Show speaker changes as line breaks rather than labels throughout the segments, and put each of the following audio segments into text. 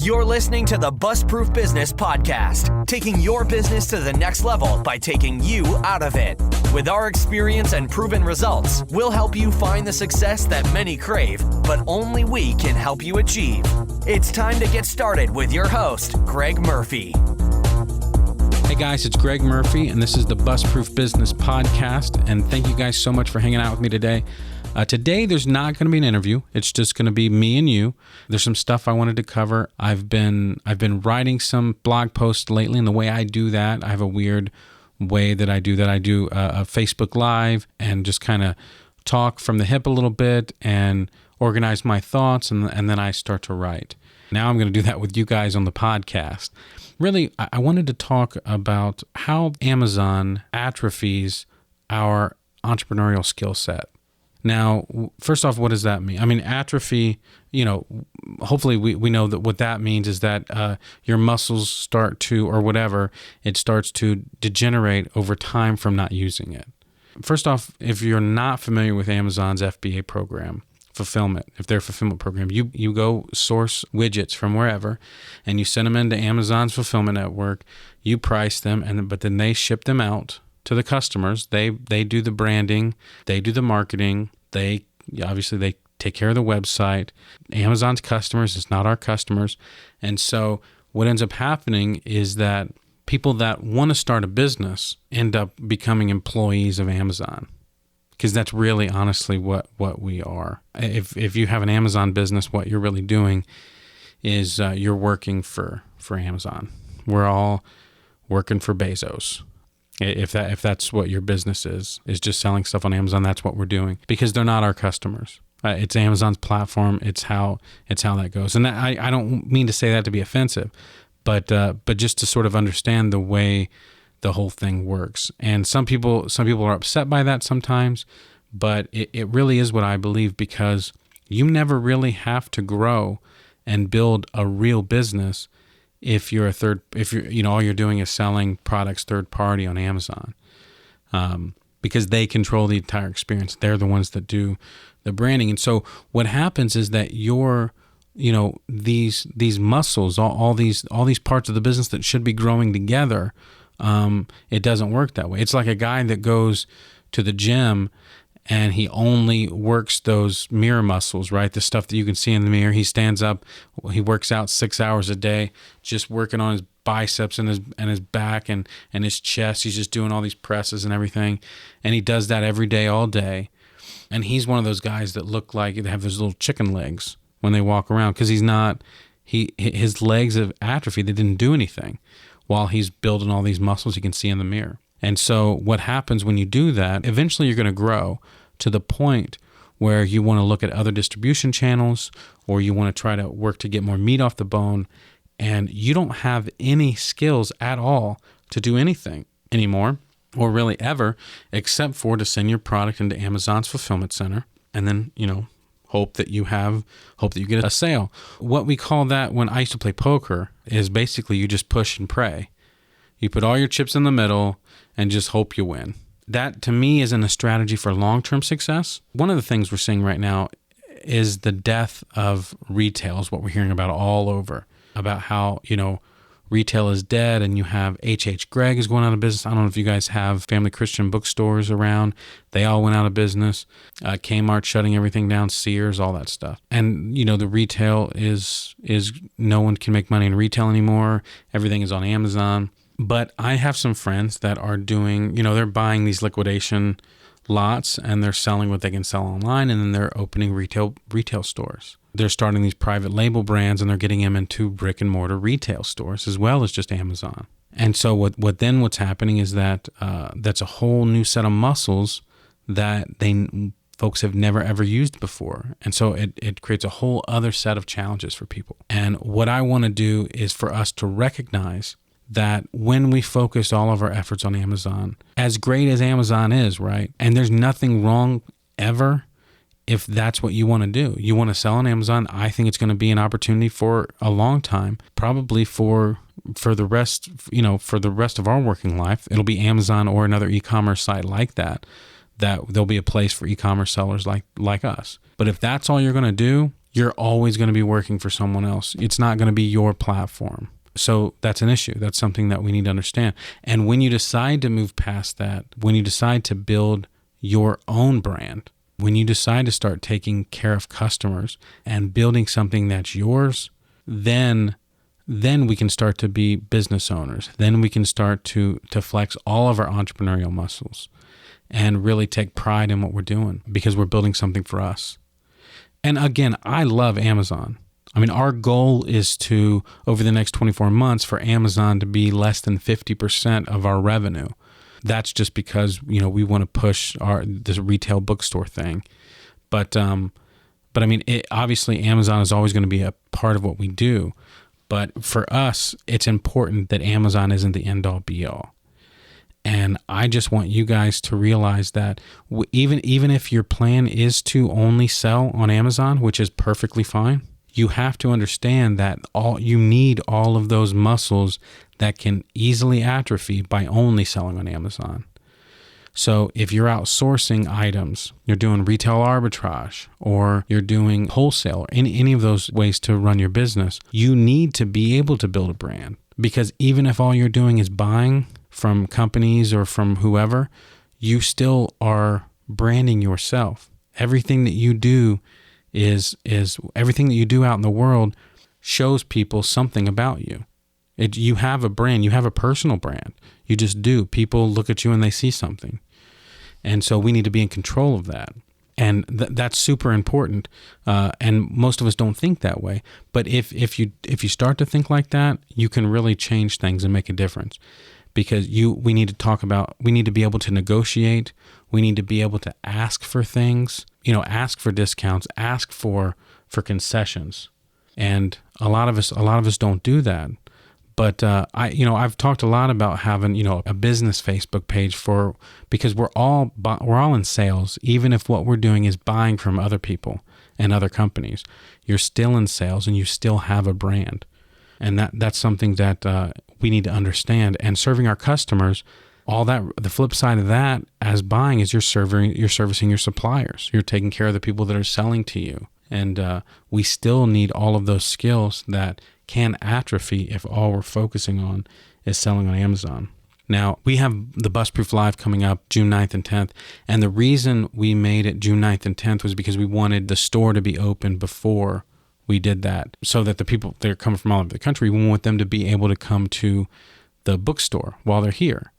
You're listening to the Bust-Proof Business Podcast, taking your business to the next level by taking you out of it. With our experience and proven results, we'll help you find the success that many crave, but only we can help you achieve. It's time to get started with your host, Greg Murphy.
Hey guys, it's Greg Murphy, and this is the Bust-Proof Business Podcast, and thank you guys so much for hanging out with me today. Today, there's not going to be an interview. It's just going to be me and you. There's some stuff I wanted to cover. I've been writing some blog posts lately, and the way I do that, I have a weird way that I do that. I do a Facebook Live and just kind of talk from the hip a little bit and organize my thoughts, and then I start to write. Now I'm going to do that with you guys on the podcast. Really, I wanted to talk about how Amazon atrophies our entrepreneurial skill set. Now, first off, what does that mean? I mean, atrophy, hopefully we know that what that means is that your muscles start to, or whatever, it starts to degenerate over time from not using it. First off, if you're not familiar with Amazon's FBA program, if their fulfillment program, you go source widgets from wherever and you send them into Amazon's fulfillment network, you price them, but then they ship them out to the customers. They do the branding, they do the marketing, they take care of the website. Amazon's customers, it's not our customers. And so what ends up happening is that people that want to start a business end up becoming employees of Amazon, because that's really honestly what we are. If you have an Amazon business, what you're really doing is you're working for Amazon. We're all working for Bezos. If that's what your business is just selling stuff on Amazon, that's what we're doing, because they're not our customers. It's Amazon's platform. It's how that goes. And I don't mean to say that to be offensive, but just to sort of understand the way the whole thing works. And some people are upset by that sometimes, but it really is what I believe, because you never really have to grow and build a real business if you're all you're doing is selling products third party on Amazon, because they control the entire experience. They're the ones that do the branding. And so what happens is that these muscles, all these parts of the business that should be growing together, it doesn't work that way. It's like a guy that goes to the gym and he only works those mirror muscles, right? The stuff that you can see in the mirror. He stands up, he works out 6 hours a day, just working on his biceps and his back and his chest. He's just doing all these presses and everything. And he does that every day, all day. And he's one of those guys that look like they have those little chicken legs when they walk around, because his legs have atrophied. They didn't do anything while he's building all these muscles you can see in the mirror. And so what happens when you do that, eventually you're going to grow to the point where you want to look at other distribution channels, or you want to try to work to get more meat off the bone, and you don't have any skills at all to do anything anymore, or really ever, except for to send your product into Amazon's fulfillment center, and then, hope that you get a sale. What we call that, when I used to play poker, is basically you just push and pray. You put all your chips in the middle and just hope you win. That, to me, isn't a strategy for long-term success. One of the things we're seeing right now is the death of retail, is what we're hearing about all over, about how, retail is dead, and you have H.H. Gregg is going out of business. I don't know if you guys have family Christian bookstores around. They all went out of business. Kmart shutting everything down, Sears, all that stuff. And, the retail is no one can make money in retail anymore. Everything is on Amazon. But I have some friends that are doing, they're buying these liquidation lots and they're selling what they can sell online, and then they're opening retail stores. They're starting these private label brands and they're getting them into brick and mortar retail stores as well as just Amazon. And so what's happening is that that's a whole new set of muscles that folks have never ever used before. And so it creates a whole other set of challenges for people. And what I want to do is for us to recognize that when we focus all of our efforts on Amazon, as great as Amazon is, right? And there's nothing wrong ever if that's what you want to do. You want to sell on Amazon. I think it's going to be an opportunity for a long time, probably for the rest, for the rest of our working life. It'll be Amazon or another e-commerce site like that there'll be a place for e-commerce sellers like us. But if that's all you're going to do, you're always going to be working for someone else. It's not going to be your platform. So that's an issue. That's something that we need to understand. And when you decide to move past that, when you decide to build your own brand, when you decide to start taking care of customers and building something that's yours, then we can start to be business owners. Then we can start to flex all of our entrepreneurial muscles and really take pride in what we're doing because we're building something for us. And again, I love Amazon. I mean, our goal is to, over the next 24 months, for Amazon to be less than 50% of our revenue. That's just because, we want to push this retail bookstore thing. But I mean, obviously Amazon is always going to be a part of what we do. But for us, it's important that Amazon isn't the end all be all. And I just want you guys to realize that even if your plan is to only sell on Amazon, which is perfectly fine, you have to understand that you need all of those muscles that can easily atrophy by only selling on Amazon. So if you're outsourcing items, you're doing retail arbitrage, or you're doing wholesale, or any of those ways to run your business, you need to be able to build a brand. Because even if all you're doing is buying from companies or from whoever, you still are branding yourself. Everything that you do is everything that you do out in the world shows people something about you. You have a brand, you have a personal brand. You just do. People look at you and they see something. And so we need to be in control of that. And that's super important. And most of us don't think that way. But if you start to think like that, you can really change things and make a difference. Because we need to be able to negotiate. We need to be able to ask for things, ask for discounts, ask for because and a lot of us don't do that. But I've talked a lot about having a business Facebook page because we're all in sales. Even if what we're doing is buying from other people and other companies, you're still in sales and you still have a brand, and that's something that we need to understand. And serving our customers, all that, the flip side of that as buying is you're servicing your suppliers. You're taking care of the people that are selling to you. And we still need all of those skills that can atrophy if all we're focusing on is selling on Amazon. Now, we have the Busproof Live coming up June 9th and 10th. And the reason we made it June 9th and 10th was because we wanted the store to be open before we did that, so that the people that are coming from all over the country, we want them to be able to come to the bookstore while they're here.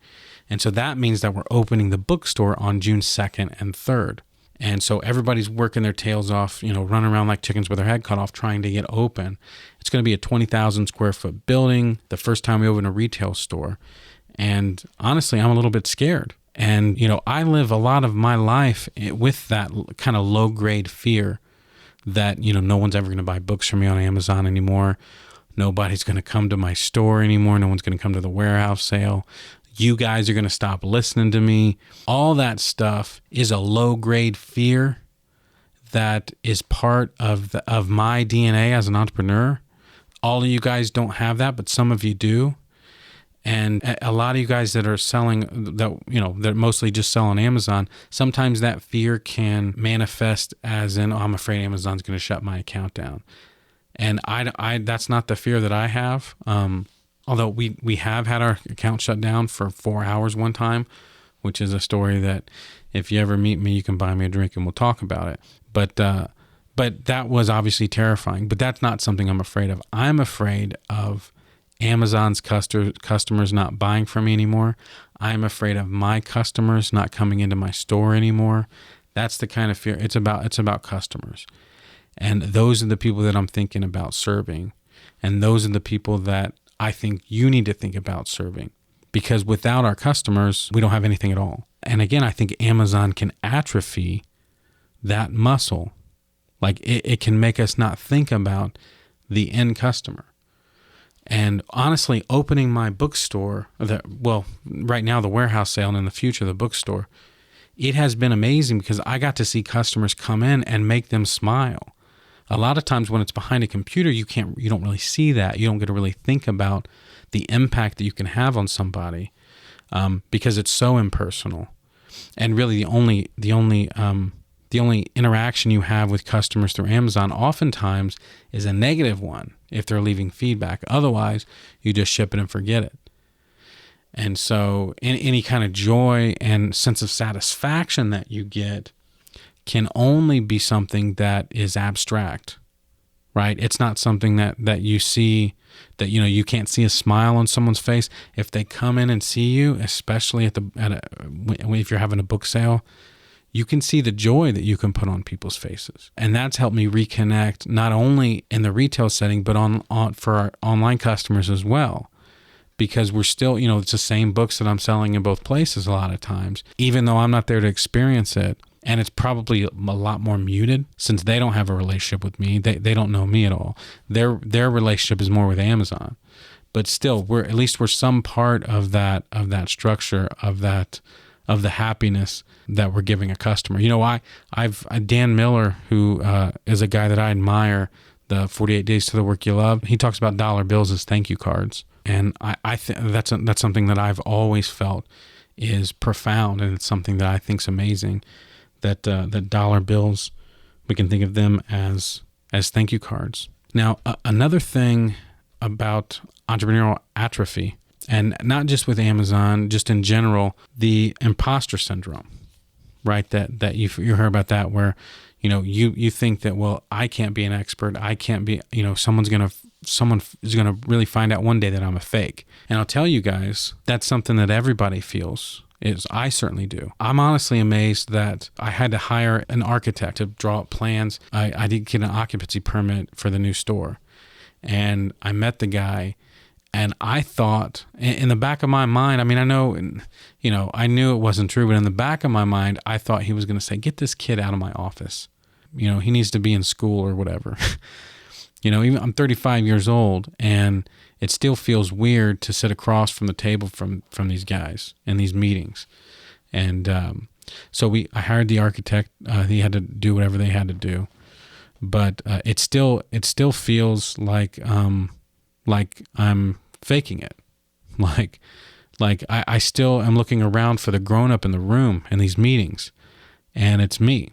And so that means that we're opening the bookstore on June 2nd and 3rd. And so everybody's working their tails off, running around like chickens with their head cut off, trying to get open. It's going to be a 20,000 square foot building, the first time we open a retail store. And honestly, I'm a little bit scared. And, I live a lot of my life with that kind of low grade fear that, no one's ever going to buy books from me on Amazon anymore. Nobody's going to come to my store anymore. No one's going to come to the warehouse sale. You guys are going to stop listening to me. All that stuff is a low-grade fear that is part of my DNA as an entrepreneur. All of you guys don't have that, but some of you do. And a lot of you guys that are selling, that mostly just sell on Amazon, sometimes that fear can manifest as in, I'm afraid Amazon's going to shut my account down. And I that's not the fear that I have. Although we have had our account shut down for 4 hours one time, which is a story that if you ever meet me, you can buy me a drink and we'll talk about it. But that was obviously terrifying. But that's not something I'm afraid of. I'm afraid of Amazon's customers not buying from me anymore. I'm afraid of my customers not coming into my store anymore. That's the kind of fear. It's about customers. And those are the people that I'm thinking about serving. And those are the people that I think you need to think about serving, because without our customers, we don't have anything at all. And again, I think Amazon can atrophy that muscle. Like it can make us not think about the end customer. And honestly, opening my bookstore, right now the warehouse sale, and in the future the bookstore, it has been amazing because I got to see customers come in and make them smile. A lot of times when it's behind a computer, you don't really see that. You don't get to really think about the impact that you can have on somebody because it's so impersonal. And really the only the only interaction you have with customers through Amazon oftentimes is a negative one if they're leaving feedback. Otherwise, you just ship it and forget it. And so any kind of joy and sense of satisfaction that you get can only be something that is abstract, right? It's not something that you see, that, you can't see a smile on someone's face. If they come in and see you, especially if you're having a book sale, you can see the joy that you can put on people's faces. And that's helped me reconnect not only in the retail setting, but for our online customers as well. Because we're still, it's the same books that I'm selling in both places a lot of times, even though I'm not there to experience it. And it's probably a lot more muted since they don't have a relationship with me. They don't know me at all. Their relationship is more with Amazon. But still, we're some part of that structure, of the happiness that we're giving a customer. Dan Miller, who is a guy that I admire, the 48 Days to the Work You Love, he talks about dollar bills as thank you cards. And I think that's something that I've always felt is profound, and it's something that I think is amazing. That dollar bills, we can think of them as thank you cards. Now, another thing about entrepreneurial atrophy, and not just with Amazon, just in general, the imposter syndrome, right? That you hear about that, where you think that, well, I can't be an expert, I can't be, someone is gonna really find out one day that I'm a fake. And I'll tell you guys, that's something that everybody feels. I certainly do. I'm honestly amazed that I had to hire an architect to draw up plans. I did get an occupancy permit for the new store, and I met the guy, and I thought, in the back of my mind, I mean, I know, I knew it wasn't true, but in the back of my mind, I thought he was going to say, get this kid out of my office. He needs to be in school or whatever. Even I'm 35 years old, and it still feels weird to sit across from the table from these guys in these meetings. And so I hired the architect. He had to do whatever they had to do, but it still feels like I'm faking it. Like I still am looking around for the grown up in the room in these meetings, and it's me.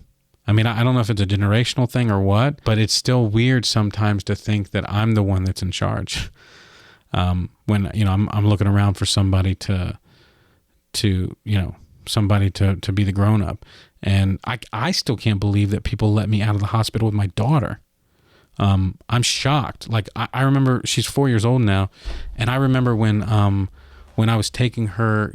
I mean, I don't know if it's a generational thing or what, but it's still weird sometimes to think that I'm the one that's in charge. When I'm looking around for somebody to be the grown up, and I still can't believe that people let me out of the hospital with my daughter. I'm shocked. Like I remember, she's 4 years old now, and I remember when I was taking her,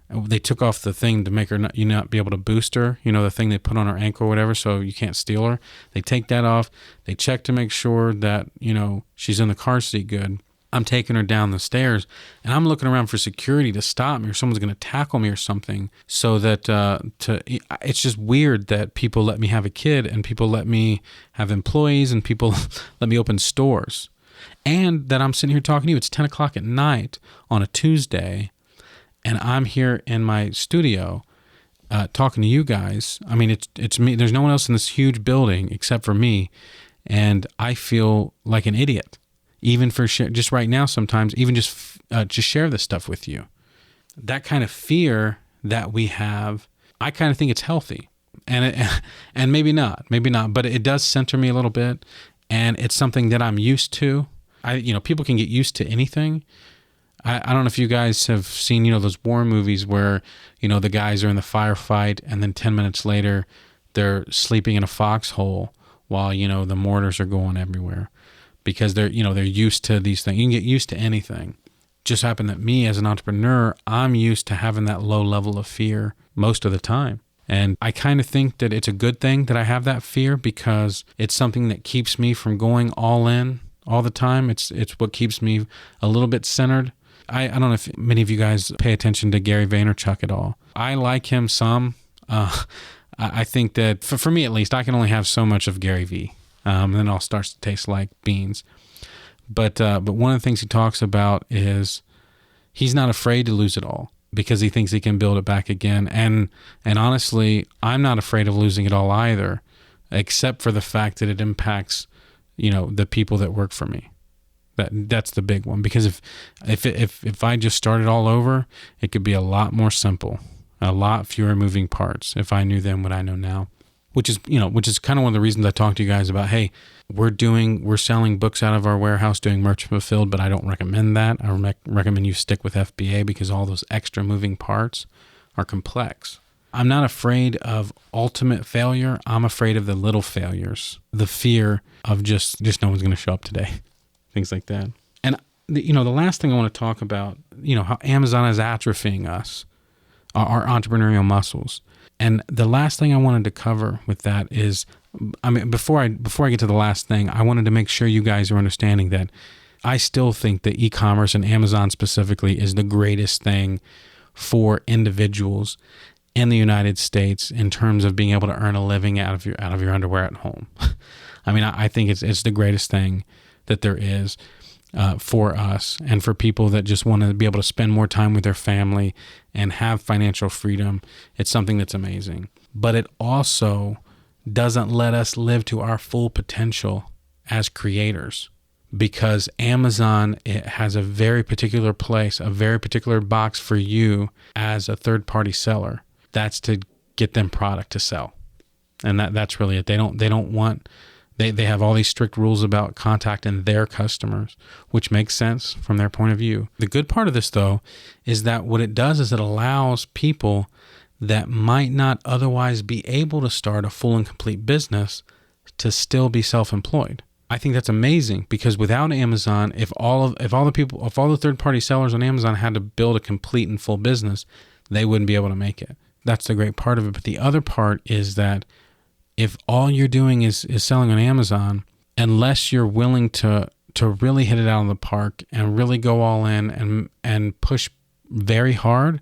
they took off the thing to make her not be able to boost her, the thing they put on her ankle or whatever, so you can't steal her. They take that off. They check to make sure that, she's in the car seat good. I'm taking her down the stairs, and I'm looking around for security to stop me, or someone's going to tackle me or something, so that it's just weird that people let me have a kid, and people let me have employees, and people let me open stores. And that I'm sitting here talking to you. It's 10 o'clock at night on a Tuesday, and I'm here in my studio talking to you guys. I mean, it's me. There's no one else in this huge building except for me, and I feel like an idiot. Even for just right now, sometimes even just share this stuff with you. That kind of fear that we have, I kind of think it's healthy, and maybe not, but it does center me a little bit, and it's something that I'm used to. People can get used to anything. I don't know if you guys have seen, those war movies where, the guys are in the firefight, and then 10 minutes later, they're sleeping in a foxhole while, the mortars are going everywhere. Because they're used to these things. You can get used to anything. Just happened that me as an entrepreneur, I'm used to having that low level of fear most of the time. And I kind of think that it's a good thing that I have that fear, because it's something that keeps me from going all in all the time. It's what keeps me a little bit centered. I don't know if many of you guys pay attention to Gary Vaynerchuk at all. I like him some. I think that for me at least, I can only have so much of Gary V. And then it all starts to taste like beans. But one of the things he talks about is he's not afraid to lose it all, because he thinks he can build it back again. And honestly, I'm not afraid of losing it all either, except for the fact that it impacts, the people that work for me. That's the big one. Because if I just started all over, it could be a lot more simple, a lot fewer moving parts if I knew then what I know now. which is kind of one of the reasons I talked to you guys about, hey, we're selling books out of our warehouse, doing merchant fulfilled, but I don't recommend that. I recommend you stick with FBA because all those extra moving parts are complex. I'm not afraid of ultimate failure. I'm afraid of the little failures, the fear of just no one's going to show up today, things like that. And the last thing I want to talk about, how Amazon is atrophying us, our entrepreneurial muscles. And the last thing I wanted to cover with that is, before I get to the last thing, I wanted to make sure you guys are understanding that I still think that e-commerce and Amazon specifically is the greatest thing for individuals in the United States in terms of being able to earn a living out of your underwear at home. I think it's the greatest thing that there is for us and for people that just want to be able to spend more time with their family and have financial freedom. It's something that's amazing. But it also doesn't let us live to our full potential as creators, because Amazon, it has a very particular place, a very particular box for you as a third-party seller. That's to get them product to sell. And that's really it. They don't want, they have all these strict rules about contacting their customers, which makes sense from their point of view. The good part of this, though, is that what it does is it allows people that might not otherwise be able to start a full and complete business to still be self-employed. I think that's amazing, because without Amazon, if all the third-party sellers on Amazon had to build a complete and full business, they wouldn't be able to make it. That's the great part of it. But the other part is that if all you're doing is selling on Amazon, unless you're willing to really hit it out of the park and really go all in and push very hard,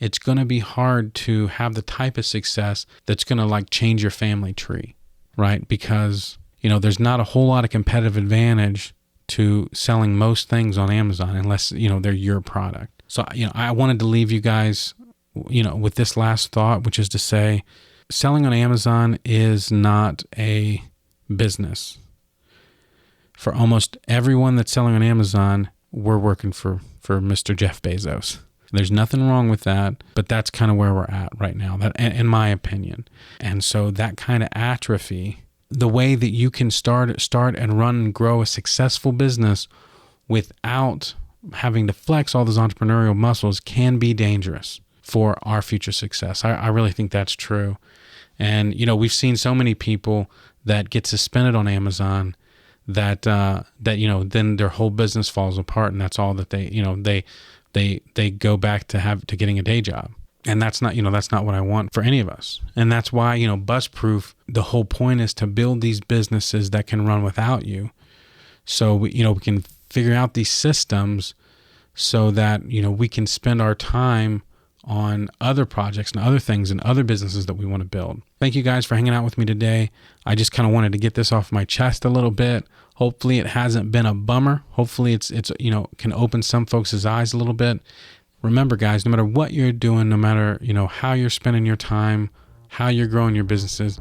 it's going to be hard to have the type of success that's going to change your family tree, right? Because there's not a whole lot of competitive advantage to selling most things on Amazon unless they're your product. So I wanted to leave you guys with this last thought, which is to say, selling on Amazon is not a business. For almost everyone that's selling on Amazon, we're working for Mr. Jeff Bezos. There's nothing wrong with that, but that's kind of where we're at right now, that, in my opinion. And so that kind of atrophy, the way that you can start and run and grow a successful business without having to flex all those entrepreneurial muscles, can be dangerous for our future success. I really think that's true. And, we've seen so many people that get suspended on Amazon that then their whole business falls apart, and that's all that they go back to getting a day job. And that's not what I want for any of us. And that's why, Bust Proof, the whole point is to build these businesses that can run without you. So we can figure out these systems so that, we can spend our time on other projects and other things and other businesses that we want to build. Thank you guys for hanging out with me today. I just kind of wanted to get this off my chest a little bit. Hopefully it hasn't been a bummer. Hopefully it's can open some folks' eyes a little bit. Remember, guys, no matter what you're doing, no matter, how you're spending your time, how you're growing your businesses,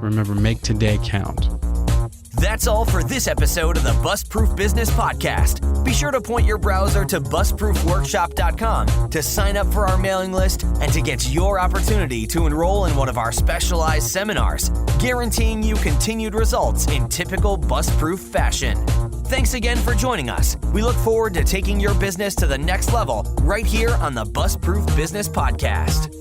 remember, make today count.
That's all for this episode of the Bust Proof Business Podcast. Be sure to point your browser to bustproofworkshop.com to sign up for our mailing list and to get your opportunity to enroll in one of our specialized seminars, guaranteeing you continued results in typical Bust Proof fashion. Thanks again for joining us. We look forward to taking your business to the next level right here on the Bust Proof Business Podcast.